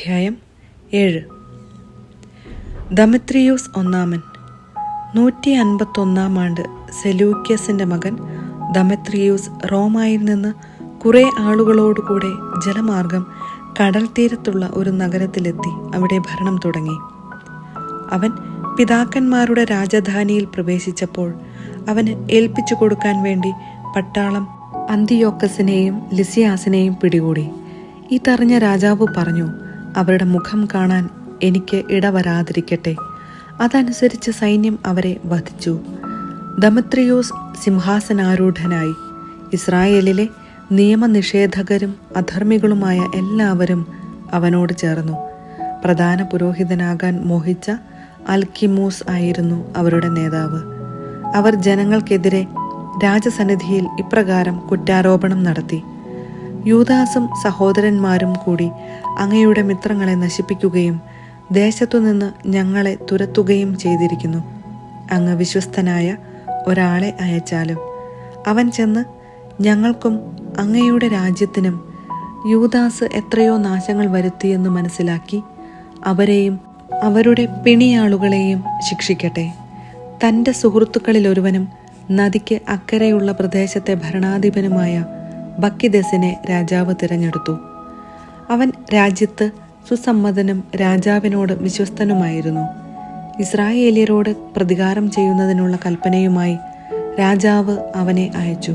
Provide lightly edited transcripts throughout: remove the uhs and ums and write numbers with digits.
അധ്യായം 7. ദമിത്രിയൂസ് ഒന്നാമൻ 151 ആണ്ട് സെലൂക്യസിൻ്റെ മകൻ ദമിത്രിയൂസ് റോമായിൽ നിന്ന് കുറേ ആളുകളോടുകൂടെ ജലമാർഗം കടൽ തീരത്തുള്ള ഒരു നഗരത്തിലെത്തി അവിടെ ഭരണം തുടങ്ങി. അവൻ പിതാക്കന്മാരുടെ രാജധാനിയിൽ പ്രവേശിച്ചപ്പോൾ അവന് ഏൽപ്പിച്ചു കൊടുക്കാൻ വേണ്ടി പട്ടാളം അന്തിയോക്കസിനെയും ലിസിയാസിനെയും പിടികൂടി. ഇതറിഞ്ഞ രാജാവ് പറഞ്ഞു, അവരുടെ മുഖം കാണാൻ എനിക്ക് ഇടവരാതിരിക്കട്ടെ. അതനുസരിച്ച് സൈന്യം അവരെ വധിച്ചു. ദമിത്രിയൂസ് സിംഹാസനാരൂഢനായി. ഇസ്രായേലിലെ നിയമനിഷേധകരും അധർമ്മികളുമായ എല്ലാവരും അവനോട് ചേർന്നു. പ്രധാന പുരോഹിതനാകാൻ മോഹിച്ച അൽക്കിമൂസ് ആയിരുന്നു അവരുടെ നേതാവ്. അവർ ജനങ്ങൾക്കെതിരെ രാജസന്നിധിയിൽ ഇപ്രകാരം കുറ്റാരോപണം നടത്തി: യൂദാസും സഹോദരന്മാരും കൂടി അങ്ങയുടെ മിത്രങ്ങളെ നശിപ്പിക്കുകയും ദേശത്തുനിന്ന് ഞങ്ങളെ തുരത്തുകയും ചെയ്തിരിക്കുന്നു. അങ്ങ് വിശ്വസ്തനായ ഒരാളെ അയച്ചാലും അവൻ ചെന്ന് ഞങ്ങൾക്കും അങ്ങയുടെ രാജ്യത്തിനും യൂദാസ് എത്രയോ നാശങ്ങൾ വരുത്തിയെന്ന് മനസ്സിലാക്കി അവരെയും അവരുടെ പിണിയാളുകളെയും ശിക്ഷിക്കട്ടെ. തൻ്റെ സുഹൃത്തുക്കളിലൊരുവനും നദിക്ക് അക്കരെയുള്ള പ്രദേശത്തെ ഭരണാധിപനുമായ ബക്കിദസിനെ രാജാവ് തിരഞ്ഞെടുത്തു. അവൻ രാജ്യത്ത് സുസമ്മതനും രാജാവിനോട് വിശ്വസ്തനുമായിരുന്നു. ഇസ്രായേലിയരോട് പ്രതികാരം ചെയ്യുന്നതിനുള്ള കൽപ്പനയുമായി രാജാവ് അവനെ അയച്ചു.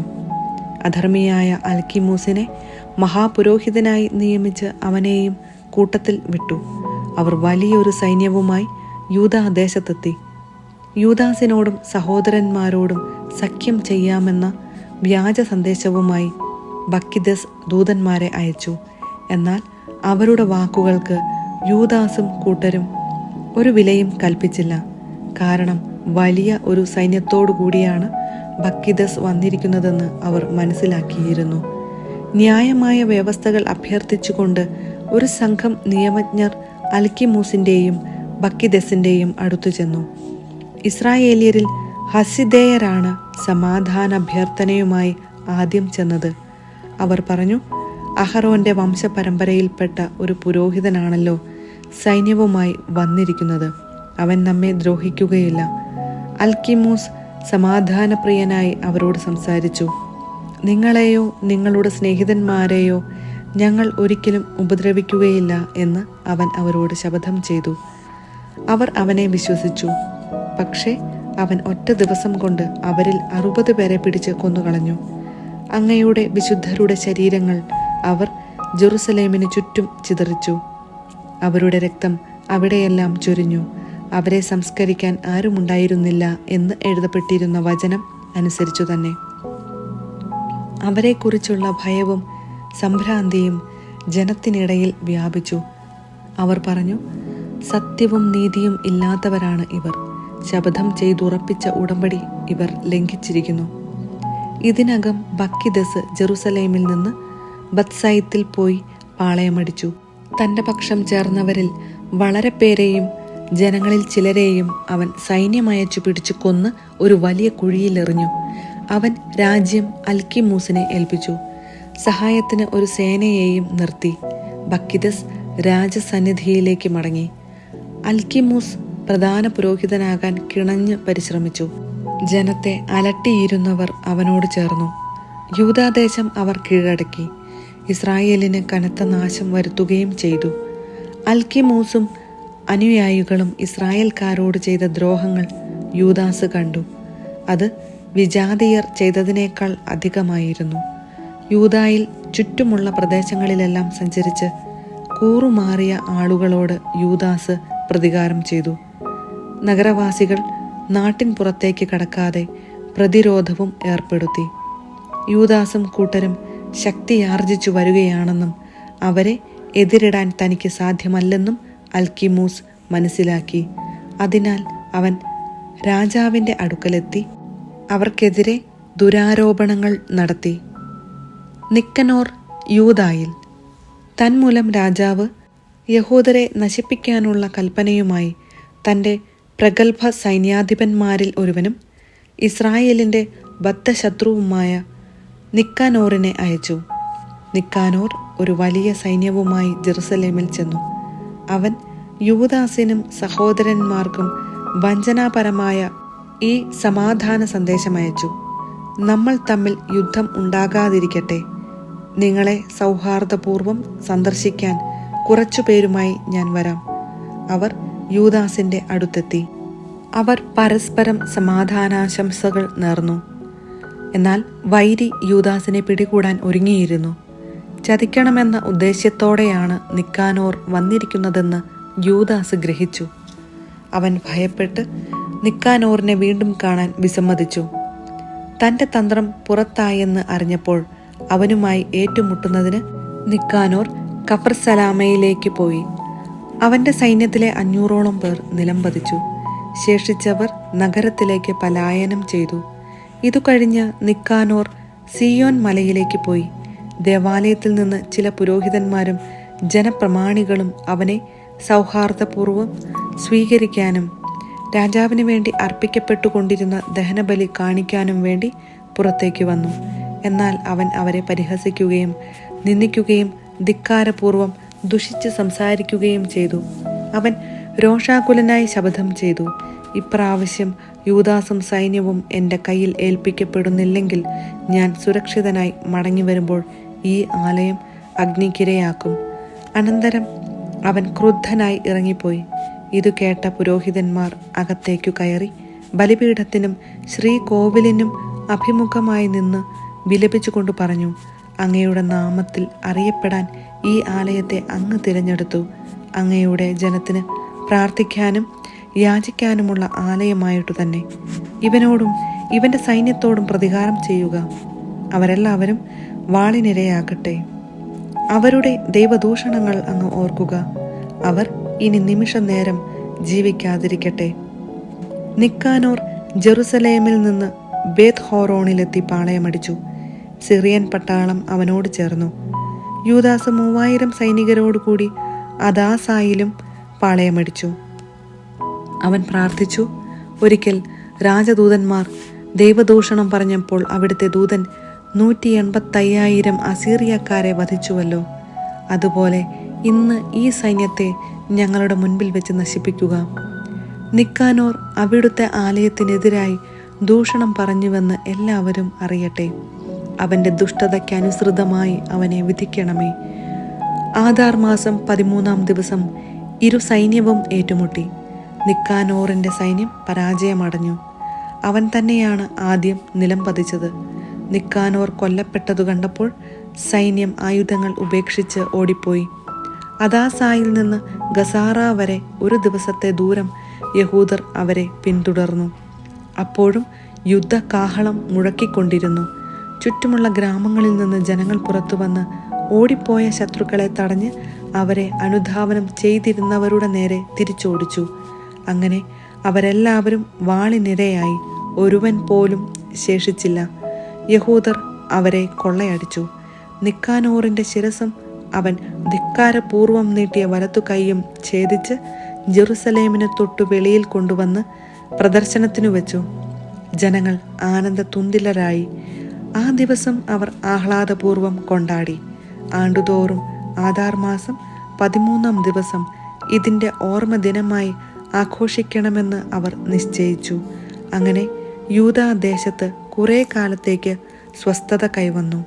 അധർമ്മിയായ അൽക്കിമൂസിനെ മഹാപുരോഹിതനായി നിയമിച്ച് അവനെയും കൂട്ടത്തിൽ വിട്ടു. അവർ വലിയൊരു സൈന്യവുമായി യൂദാദേശത്തെത്തി. യൂദാസിനോടും സഹോദരന്മാരോടും സഖ്യം ചെയ്യാമെന്ന വ്യാജ സന്ദേശവുമായി ബക്കിദസ് ദൂതന്മാരെ അയച്ചു. എന്നാൽ അവരുടെ വാക്കുകൾക്ക് യൂദാസും കൂട്ടരും ഒരു വിലയും കൽപ്പിച്ചില്ല. കാരണം വലിയ ഒരു സൈന്യത്തോടു കൂടിയാണ് ബക്കിദസ് വന്നിരിക്കുന്നതെന്ന് അവർ മനസ്സിലാക്കിയിരുന്നു. ന്യായമായ വ്യവസ്ഥകൾ അഭ്യർത്ഥിച്ചുകൊണ്ട് ഒരു സംഘം നിയമജ്ഞർ അൽക്കിമൂസിൻ്റെയും ബക്കിദസിൻ്റെയും അടുത്തു ചെന്നു. ഇസ്രായേലിയരിൽ ഹസിദേയരാണ് സമാധാനാഭ്യർത്ഥനയുമായി ആദ്യം ചെന്നത്. അവർ പറഞ്ഞു, അഹറോന്റെ വംശപരമ്പരയിൽപ്പെട്ട ഒരു പുരോഹിതനാണല്ലോ സൈന്യവുമായി വന്നിരിക്കുന്നത്. അവൻ നമ്മെ ദ്രോഹിക്കുകയില്ല. അൽക്കിമൂസ് സമാധാനപ്രിയനായി അവരോട് സംസാരിച്ചു. നിങ്ങളെയോ നിങ്ങളുടെ സ്നേഹിതന്മാരെയോ ഞങ്ങൾ ഒരിക്കലും ഉപദ്രവിക്കുകയില്ല എന്ന് അവൻ അവരോട് ശപഥം ചെയ്തു. അവർ അവനെ വിശ്വസിച്ചു. പക്ഷേ അവൻ ഒറ്റ ദിവസം കൊണ്ട് അവരിൽ 60 പേരെ പിടിച്ച് കൊന്നുകളഞ്ഞു. അങ്ങയുടെ വിശുദ്ധരുടെ ശരീരങ്ങൾ അവർ ജെറുസലേമിന് ചുറ്റും ചിതറിച്ചു. അവരുടെ രക്തം അവിടെയെല്ലാം ചൊരിഞ്ഞു. അവരെ സംസ്കരിക്കാൻ ആരുമുണ്ടായിരുന്നില്ല എന്ന് എഴുതപ്പെട്ടിരുന്ന വചനം അനുസരിച്ചു തന്നെ. അവരെക്കുറിച്ചുള്ള ഭയവും സംഭ്രാന്തിയും ജനത്തിനിടയിൽ വ്യാപിച്ചു. അവർ പറഞ്ഞു, സത്യവും നീതിയും ഇല്ലാത്തവരാണ് ഇവർ. ശപഥം ചെയ്തുറപ്പിച്ച ഉടമ്പടി ഇവർ ലംഘിച്ചിരിക്കുന്നു. ഇതിനകം ബക്കിദസ് ജെറുസലേമിൽ നിന്ന് ബത്സയിത്തിൽ പോയി പാളയമടിച്ചു. തൻ്റെ പക്ഷം ചേർന്നവരിൽ വളരെ പേരെയും ജനങ്ങളിൽ ചിലരെയും അവൻ സൈന്യമയച്ചു പിടിച്ചു കൊന്ന് ഒരു വലിയ കുഴിയിലെറിഞ്ഞു. അവൻ രാജ്യം അൽക്കിമൂസിനെ ഏൽപ്പിച്ചു. സഹായത്തിന് ഒരു സേനയെയും നിർത്തി. ബക്കിദസ് രാജസന്നിധിയിലേക്ക് മടങ്ങി. അൽക്കിമൂസ് പ്രധാന പുരോഹിതനാകാൻ കിണഞ്ഞ് പരിശ്രമിച്ചു. ജനത്തെ അലട്ടിയിരുന്നവർ അവനോട് ചേർന്നു. യൂദാദേശം അവർ കീഴടക്കി. ഇസ്രായേലിന് കനത്ത നാശം വരുത്തുകയും ചെയ്തു. അൽക്കിമൂസും അനുയായികളും ഇസ്രായേൽക്കാരോട് ചെയ്ത ദ്രോഹങ്ങൾ യൂദാസ് കണ്ടു. അത് വിജാതീയർ ചെയ്തതിനേക്കാൾ അധികമായിരുന്നു. യൂദായിൽ ചുറ്റുമുള്ള പ്രദേശങ്ങളിലെല്ലാം സഞ്ചരിച്ച് കൂറുമാറിയ ആളുകളോട് യൂദാസ് പ്രതികാരം ചെയ്തു. നഗരവാസികൾ നാട്ടിൻ പുറത്തേക്ക് കടക്കാതെ പ്രതിരോധവും ഏർപ്പെടുത്തി. യൂദാസും കൂട്ടരും ശക്തിയാർജിച്ചു വരികയാണെന്നും അവരെ എതിരിടാൻ തനിക്ക് സാധ്യമല്ലെന്നും അൽക്കിമൂസ് മനസ്സിലാക്കി. അതിനാൽ അവൻ രാജാവിൻ്റെ അടുക്കലെത്തി അവർക്കെതിരെ ദുരാരോപണങ്ങൾ നടത്തി. നിക്കനോർ യൂദായിൽ. തന്മൂലം രാജാവ് യഹൂദരെ നശിപ്പിക്കാനുള്ള കൽപ്പനയുമായി തൻ്റെ പ്രഗത്ഭ സൈന്യാധിപന്മാരിൽ ഒരുവനും ഇസ്രായേലിൻ്റെ ബദ്ധശത്രുവുമായ നിക്കാനോറിനെ അയച്ചു. നിക്കാനോർ ഒരു വലിയ സൈന്യവുമായി ജെറുസലേമിൽ ചെന്നു. അവൻ യൂദാസിനും സഹോദരന്മാർക്കും വഞ്ചനാപരമായ ഈ സമാധാന സന്ദേശമയച്ചു: നമ്മൾ തമ്മിൽ യുദ്ധം ഉണ്ടാകാതിരിക്കട്ടെ. നിങ്ങളെ സൗഹാർദ്ദപൂർവം സന്ദർശിക്കാൻ കുറച്ചുപേരുമായി ഞാൻ വരാം. അവർ യൂദാസിന്റെ അടുത്തെത്തി. അവർ പരസ്പരം സമാധാനാശംസകൾ നേർന്നു. എന്നാൽ വൈരി യൂദാസിനെ പിടികൂടാൻ ഒരുങ്ങിയിരുന്നു. ചതിക്കണമെന്ന ഉദ്ദേശ്യത്തോടെയാണ് നിക്കാനോർ വന്നിരിക്കുന്നതെന്ന് യൂദാസ് ഗ്രഹിച്ചു. അവൻ ഭയപ്പെട്ട് നിക്കാനോറിനെ വീണ്ടും കാണാൻ വിസമ്മതിച്ചു. തന്റെ തന്ത്രം പുറത്തായെന്ന് അറിഞ്ഞപ്പോൾ അവനുമായി ഏറ്റുമുട്ടുന്നതിന് നിക്കാനോർ കഫർസലാമയിലേക്ക് പോയി. അവന്റെ സൈന്യത്തിലെ 500ഓളം പേർ നിലംപതിച്ചു. ശേഷിച്ചവർ നഗരത്തിലേക്ക് പലായനം ചെയ്തു. ഇതു കഴിഞ്ഞ് നിക്കാനോർ സിയോൻ മലയിലേക്ക് പോയി. ദേവാലയത്തിൽ നിന്ന് ചില പുരോഹിതന്മാരും ജനപ്രമാണികളും അവനെ സൗഹാർദ്ദപൂർവം സ്വീകരിക്കാനും രാജാവിന് വേണ്ടി അർപ്പിക്കപ്പെട്ടുകൊണ്ടിരുന്ന ദഹനബലി കാണിക്കാനും വേണ്ടി പുറത്തേക്ക് വന്നു. എന്നാൽ അവൻ അവരെ പരിഹസിക്കുകയും നിന്ദിക്കുകയും ധിക്കാരപൂർവം ദുഷിച്ച് സംസാരിക്കുകയും ചെയ്തു. അവൻ രോഷാകുലനായി ശപഥം ചെയ്തു: ഇപ്രാവശ്യം യൂദാസും സൈന്യവും എൻ്റെ കയ്യിൽ ഏൽപ്പിക്കപ്പെടുന്നില്ലെങ്കിൽ ഞാൻ സുരക്ഷിതനായി മടങ്ങി വരുമ്പോൾ ഈ ആലയം അഗ്നിക്കിരയാക്കും. അനന്തരം അവൻ ക്രുദ്ധനായി ഇറങ്ങിപ്പോയി. ഇതു കേട്ട പുരോഹിതന്മാർ അകത്തേക്കു കയറി ബലിപീഠത്തിനും ശ്രീകോവിലിനും അഭിമുഖമായി നിന്ന് വിലപിച്ചുകൊണ്ട് പറഞ്ഞു: അങ്ങയുടെ നാമത്തിൽ അറിയപ്പെടാൻ ഈ ആലയത്തെ അങ്ങ് തിരഞ്ഞെടുത്തു. അങ്ങയുടെ ജനത്തിന് പ്രാർത്ഥിക്കാനും യാചിക്കാനുമുള്ള ആലയമായിട്ടു തന്നെ ഇവനോടും ഇവന്റെ സൈന്യത്തോടും പ്രതികാരം ചെയ്യുക. അവരെല്ലാവരും വാളിനിരയാകട്ടെ. അവരുടെ ദൈവദൂഷണങ്ങൾ അങ്ങ് ഓർക്കുക. അവർ ഇനി നിമിഷം നേരം ജീവിക്കാതിരിക്കട്ടെ. നിക്കാനോർ ജെറുസലേമിൽ നിന്ന് ബേത് ഹോറോണിലെത്തി പാളയമടിച്ചു. സിറിയൻ പട്ടാളം അവനോട് ചേർന്നു. യൂദാസ് 3000 സൈനികരോടുകൂടി അദാസായിലും പാളയമടിച്ചു. അവൻ പ്രാർത്ഥിച്ചു. ഒരിക്കൽ രാജദൂതന്മാർ ദൈവദൂഷണം പറഞ്ഞപ്പോൾ അവിടുത്തെ ദൂതൻ 185,000 അസീറിയക്കാരെ വധിച്ചുവല്ലോ. അതുപോലെ ഇന്ന് ഈ സൈന്യത്തെ ഞങ്ങളുടെ മുൻപിൽ വെച്ച് നശിപ്പിക്കുക. നിക്കാനോർ അവിടുത്തെ ആലയത്തിനെതിരായി ദൂഷണം പറഞ്ഞുവെന്ന് എല്ലാവരും അറിയട്ടെ. അവന്റെ ദുഷ്ടതയ്ക്കനുസൃതമായി അവനെ വിധിക്കണമേ. ആദാർ മാസം 13-ാം ദിവസം ഇരു സൈന്യവും ഏറ്റുമുട്ടി. നിക്കാനോറിന്റെ സൈന്യം പരാജയമടഞ്ഞു. അവൻ തന്നെയാണ് ആദ്യം നിലം പതിച്ചത്. നിക്കാനോർ കൊല്ലപ്പെട്ടതു കണ്ടപ്പോൾ സൈന്യം ആയുധങ്ങൾ ഉപേക്ഷിച്ച് ഓടിപ്പോയി. അദാസായിൽ നിന്ന് ഗസാറ വരെ ഒരു ദിവസത്തെ ദൂരം യഹൂദർ അവരെ പിന്തുടർന്നു. അപ്പോഴും യുദ്ധകാഹളം മുഴക്കിക്കൊണ്ടിരുന്നു. ചുറ്റുമുള്ള ഗ്രാമങ്ങളിൽ നിന്ന് ജനങ്ങൾ പുറത്തു വന്ന് ഓടിപ്പോയ ശത്രുക്കളെ തടഞ്ഞ് അവരെ അനുധാവനം ചെയ്തിരുന്നവരുടെ നേരെ തിരിച്ചോടിച്ചു. അങ്ങനെ അവരെല്ലാവരും വാളിനിരയായി. ഒരുവൻ പോലും ശേഷിച്ചില്ല. യഹൂദർ അവരെ കൊള്ളയടിച്ചു. നിക്കാനോറിന്റെ ശിരസും അവൻ ധിക്കാരപൂർവം നീട്ടിയ വലത്തു കൈയും ഛേദിച്ച് ജെറുസലേമിന് തൊട്ടു വെളിയിൽ കൊണ്ടുവന്ന് പ്രദർശനത്തിനു വെച്ചു. ജനങ്ങൾ ആനന്ദതുന്തിലരായി. ആ ദിവസം അവർ ആഹ്ലാദപൂർവം കൊണ്ടാടി. ആണ്ടുതോറും ആദാർ മാസം 13-ാം ദിവസം ഇതിൻ്റെ ഓർമ്മ ദിനമായി ആഘോഷിക്കണമെന്ന് അവർ നിശ്ചയിച്ചു. അങ്ങനെ യൂദാ ദേശത്ത് കുറേ കാലത്തേക്ക് സ്വസ്ഥത കൈവന്നു.